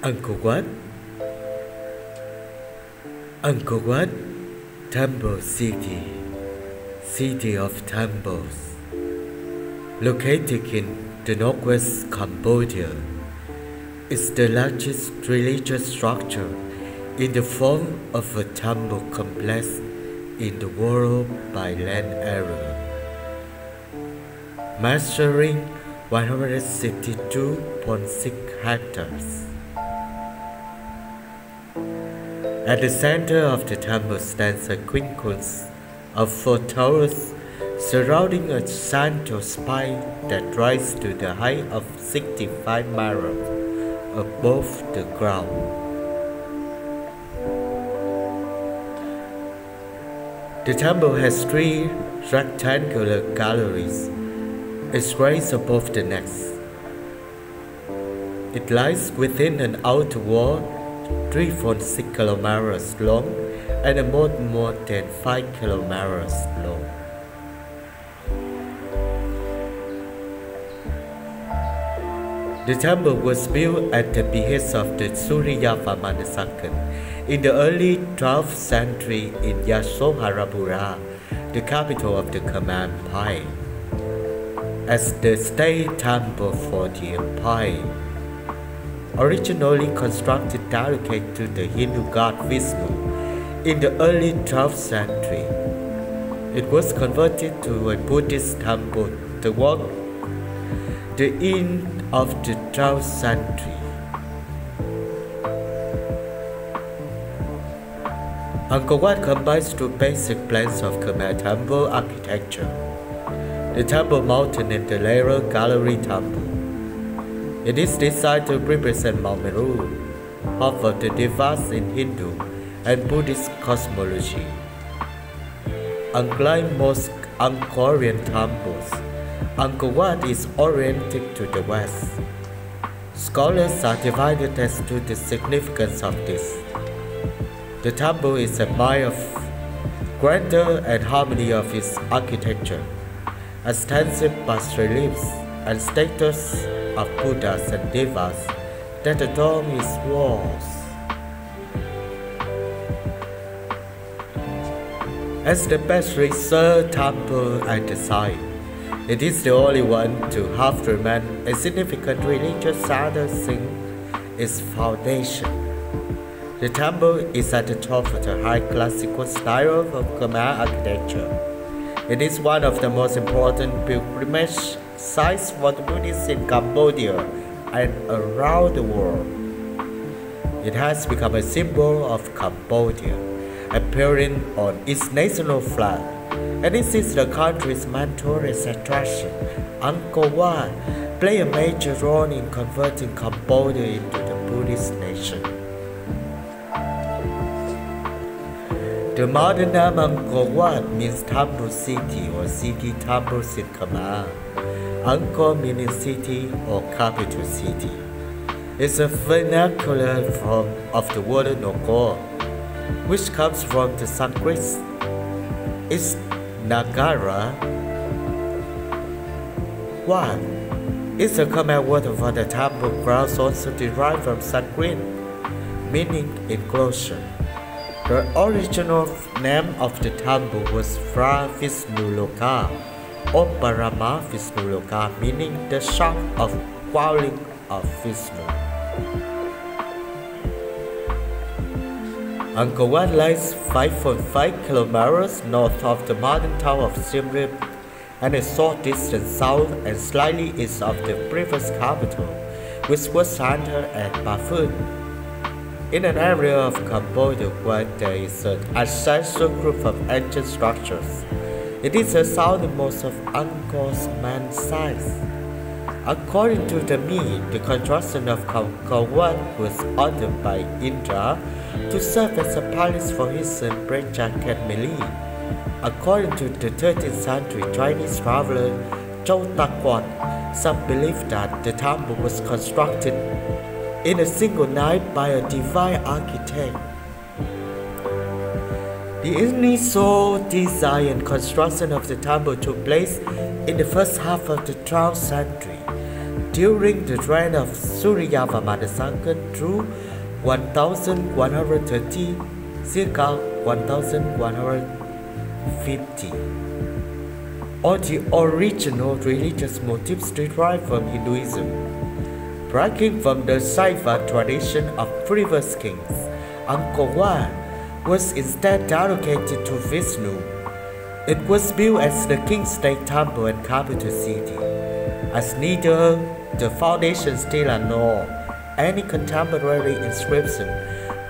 Angkor Wat? Angkor Wat, Temple City, City of Temples, located in the northwest Cambodia, is the largest religious structure in the form of a temple complex in the world by land area, measuring 162.6 hectares. At the center of the temple stands a quincunx of 4 towers surrounding a central spire that rises to the height of 65 meters above the ground. The temple has 3 rectangular galleries. It's raised above the next. It lies within an outer wall 3.6 kilometers long and more than 5 kilometers long. The temple was built at the behest of the Surya Varman II in the early 12th century in Yasovarapura, the capital of the Khmer Empire, as the state temple for the empire. Originally constructed dedicated to the Hindu god Vishnu in the early 12th century, it was converted to a Buddhist temple toward the end of the 12th century. Angkor Wat combines 2 basic plans of Khmer temple architecture: the Temple Mountain and the Layer Gallery Temple. It is designed to represent Mount Meru, home of the devas in Hindu and Buddhist cosmology. Unlike most Angkorian temples, Angkor Wat is oriented to the west. Scholars are divided as to the significance of this. The temple is admired for grandeur and harmony of its architecture, extensive bas-reliefs and statues of Buddhas and Devas that adorn its walls. As the best researched temple at the site, it is the only one to have remained a significant religious center since its foundation. The temple is at the top of the high classical style of Khmer architecture. It is one of the most important pilgrimage sites for the Buddhists in Cambodia and around the world. It has become a symbol of Cambodia, appearing on its national flag, and this is the country's main tourist attraction. Angkor Wat plays a major role in converting Cambodia into the Buddhist nation. The modern name Angkor Wat means Temple City or City Temples in Khmer. Angkor meaning city or capital city. It's a vernacular form of the word Nogor, which comes from the Sanskrit. It's Nagara. Wat is a Khmer word for the temple grounds, also derived from Sanskrit, meaning enclosure. The original name of the temple was Phra Vishnuloka or Parama Vishnuloka, meaning the shop of dwelling of Vishnu. Angkor Wat lies 5.5 kilometers north of the modern town of Siem Reap and a short distance south and slightly east of the previous capital, which was centered at Ba Phut. In an area of Cambodia where there is an ancestral group of ancient structures, it is the southernmost of Angkor's main sites. According to the myth, the construction of Angkor Wat was ordered by Indra to serve as a palace for his son Preja Khetmeli. According to the 13th century Chinese traveler Zhou Takwat, some believe that the temple was constructed in a single night by a divine architect. The initial design and construction of the temple took place in the first half of the 12th century. during the reign of Suryavarman II through 1113 circa 1150. All the original religious motifs derived from Hinduism. Breaking from the Saiva tradition of previous kings, Angkor Wat was instead dedicated to Vishnu. It was built as the king's state temple and capital city. As neither the foundation still are nor any contemporary inscription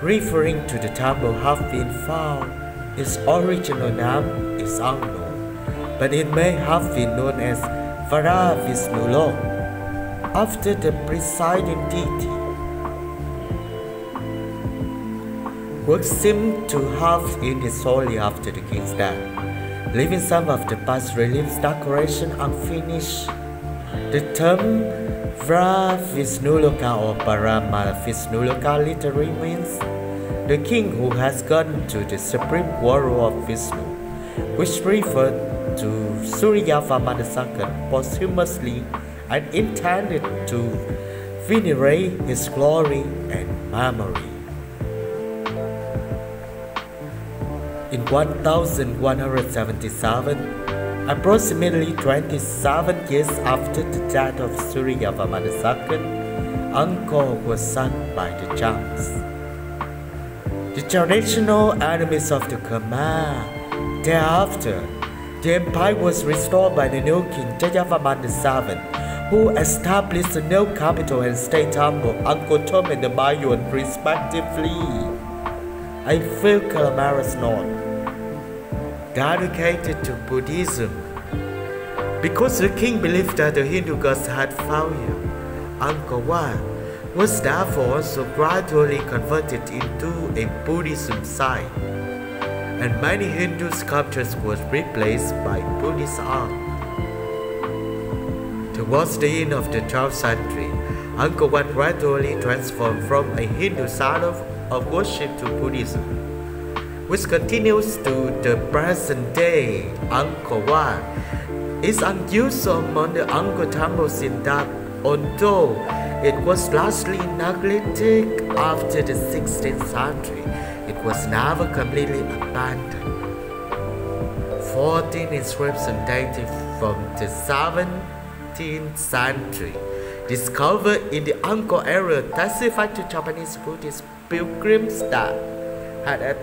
referring to the temple have been found, its original name is unknown, but it may have been known as Vara Vishnulok, after the presiding deity. Work seemed to have ended solely after the king's death, leaving some of the bas reliefs decoration unfinished. The term Vara Vishnuluka or Parama Vishnuluka literally means the king who has gone to the supreme warrior of Vishnu, which referred to Suryavarman II posthumously and intended to venerate his glory and memory. In 1177, approximately 27 years after the death of Suryavarman II, Angkor was sunk by the Jats, the traditional enemies of the Khmer. Thereafter, the empire was restored by the new king Jayavarman VII, who established a new capital and state temple, Angkor Thom and the Bayon, respectively. A few kilometers north, dedicated to Buddhism. Because the king believed that the Hindu gods had failure, Angkor Wat was therefore also gradually converted into a Buddhism site, and many Hindu sculptures were replaced by Buddhist art. Towards the end of the 12th century, Angkor Wat gradually transformed from a Hindu site of worship to Buddhism, which continues to the present day. Angkor Wat is unusual among the Angkor temples in that, although it was largely neglected after the 16th century, it was never completely abandoned. 14 inscriptions dating from the 17th century, discovered in the Angkor area, testify to Japanese Buddhist pilgrims that had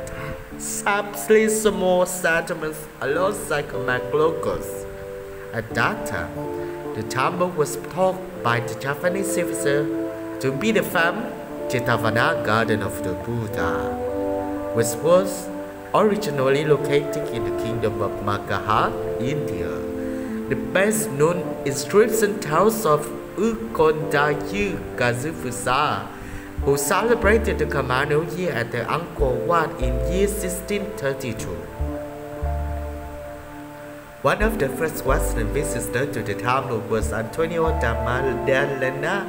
established small settlements alongside Khmer locals. At that time, the temple was thought by the Japanese civilizer to be the famed Jetavana Garden of the Buddha, which was originally located in the kingdom of Magadha, India. The best known inscription tells of Ukondayu Gazufusa, who celebrated the Khmer New Year at the Angkor Wat in year 1632. One of the first Western visitors to the temple was Antonio da Madalena,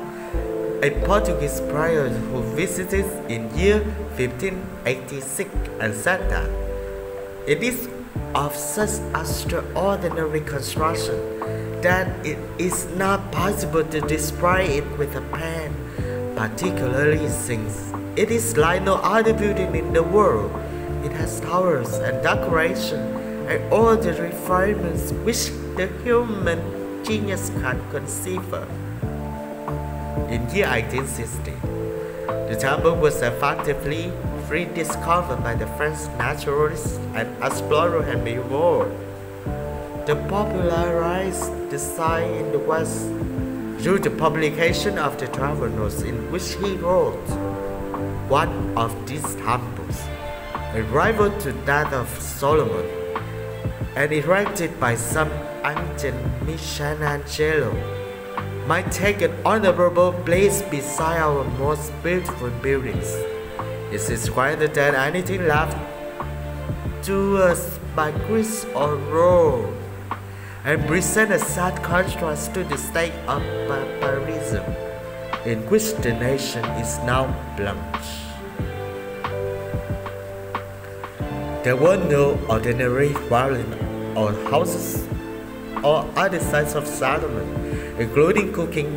a Portuguese prior who visited in year 1586 and said that it is of such extraordinary construction that it is not possible to describe it with a pen, particularly since it is like no other building in the world. It has towers and decoration and all the refinements which the human genius can conceive of. In year 1860, the temple was effectively rediscovered by the French naturalist and explorer Henry Ward, to popularize the site in the West through the publication of the travel notes, in which he wrote, "One of these temples, a rival to that of Solomon, and erected by some ancient Michelangelo, might take an honorable place beside our most beautiful buildings. It is greater than anything left to us by Greece or Rome, and present a sad contrast to the state of barbarism in which the nation is now plunged." There were no ordinary dwellings or houses or other sites of settlement, including cooking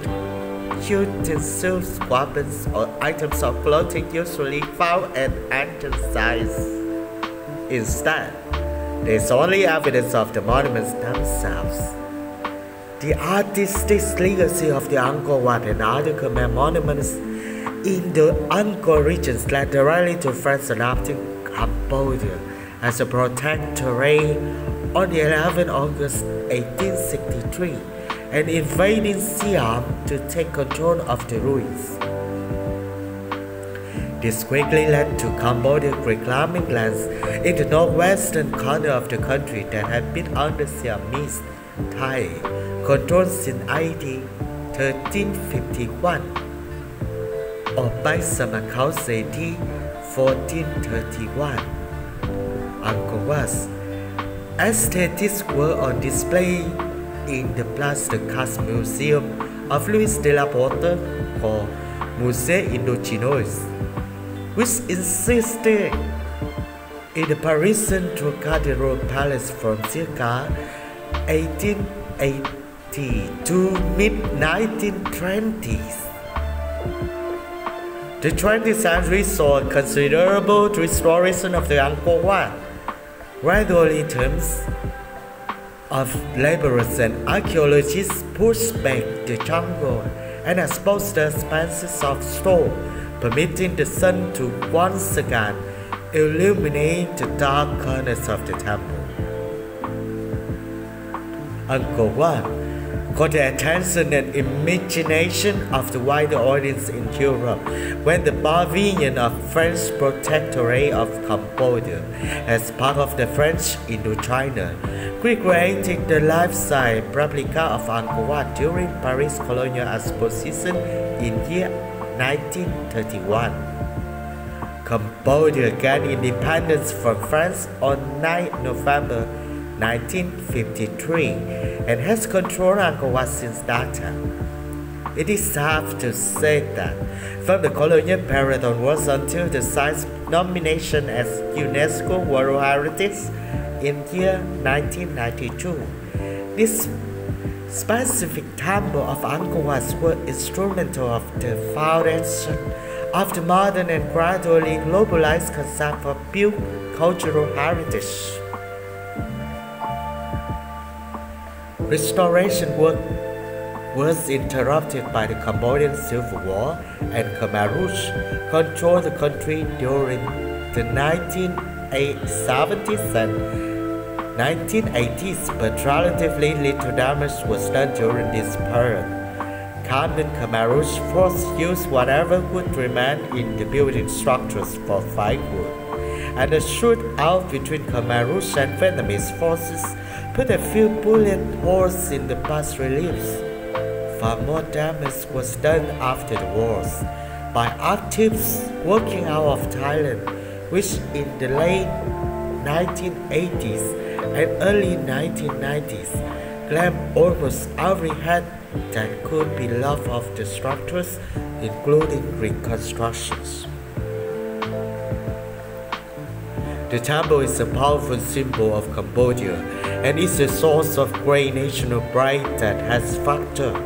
utensils, weapons, or items of clothing usually found at ancient sites. Instead, there is only evidence of the monuments themselves. The artistic legacy of the Angkor Wat and other Khmer monuments in the Angkor regions led directly to France adopting Cambodia as a protectorate on the 11th August 1863 and invading Siam to take control of the ruins. This quickly led to Cambodia reclaiming lands in the northwestern corner of the country that had been under Siamese Thai control since AD 1351, or by some accounts AD 1431. Angkor Wat's aesthetics were on display in the plaster cast museum of Louis de la Porte called Musée Indochinois, which existed in the Parisian Trocadero Palace from circa 1880 to mid-1920s. The 20th century saw a considerable restoration of the Angkor Wat. Gradually, teams of laborers and archaeologists pushed back the jungle and exposed the expanses of stone, permitting the sun to once again illuminate the dark corners of the temple. Angkor Wat caught the attention and imagination of the wider audience in Europe when the pavilion of French Protectorate of Cambodia, as part of the French Indochina, recreated the life-size replica of Angkor Wat during Paris Colonial Exposition in year 1931. Cambodia gained independence from France on 9 November 1953 and has controlled Angkor Wat since that time. It is safe to say that from the colonial period onwards until the site's nomination as UNESCO World Heritage in year 1992, this specific temple of Angkor Wat was instrumental of the foundation of the modern and gradually globalized concept of built cultural heritage. Restoration work was interrupted by the Cambodian Civil War, and Khmer Rouge controlled the country during the 1970s and 1980s, but relatively little damage was done during this period. Common Khmer Rouge forces used whatever would remain in the building structures for firewood, and a shootout between Khmer Rouge and Vietnamese forces put a few bullet holes in the bas reliefs. Far more damage was done after the wars by activists working out of Thailand, which in the late 1980s and early 1990s claimed almost every head that could be lopped off the structures, including reconstructions. The temple is a powerful symbol of Cambodia and is a source of great national pride that has factored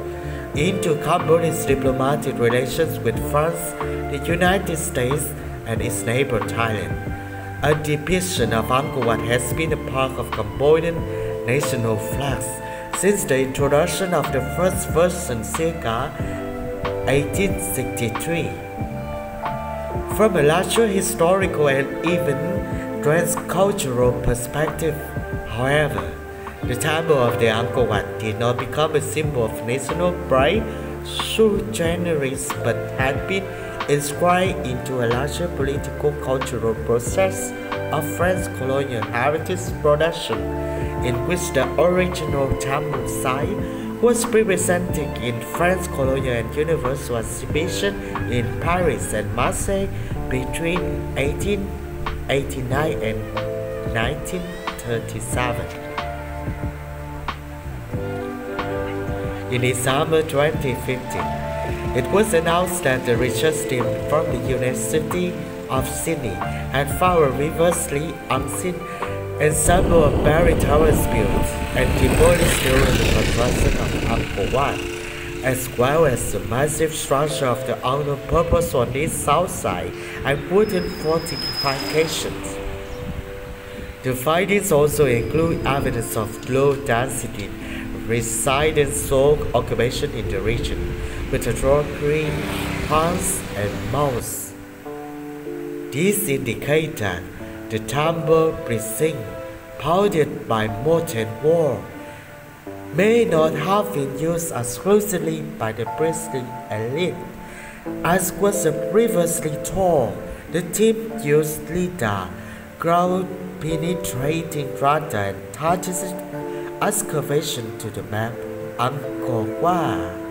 into Cambodia's diplomatic relations with France, the United States, and its neighbor Thailand. A depiction of Angkor Wat has been a part of Cambodian national flags since the introduction of the first version circa 1863. From a larger historical and even transcultural perspective, however, the temple of the Angkor Wat did not become a symbol of national pride sui generis, but had been inscribed into a larger political cultural process of French colonial heritage production, in which the original temple site was represented in French colonial and universal exhibition in Paris and Marseille between 1889 and 1937. In December 2015, it was announced that the research team from the University of Sydney had found a previously unseen ensemble of buried towers built and demolished during the construction of Angkor Wat, as well as the massive structure of the unknown purpose on its south side and wooden fortifications. The findings also include evidence of low-density resident soil occupation in the region, with tree, plants, and moss. These indicate that the temple precinct, bounded by moat and wall, may not have been used exclusively by the priestly elite. As was previously told, the team used LiDAR, ground penetrating radar, and targeted excavation to the map Angkor Wat.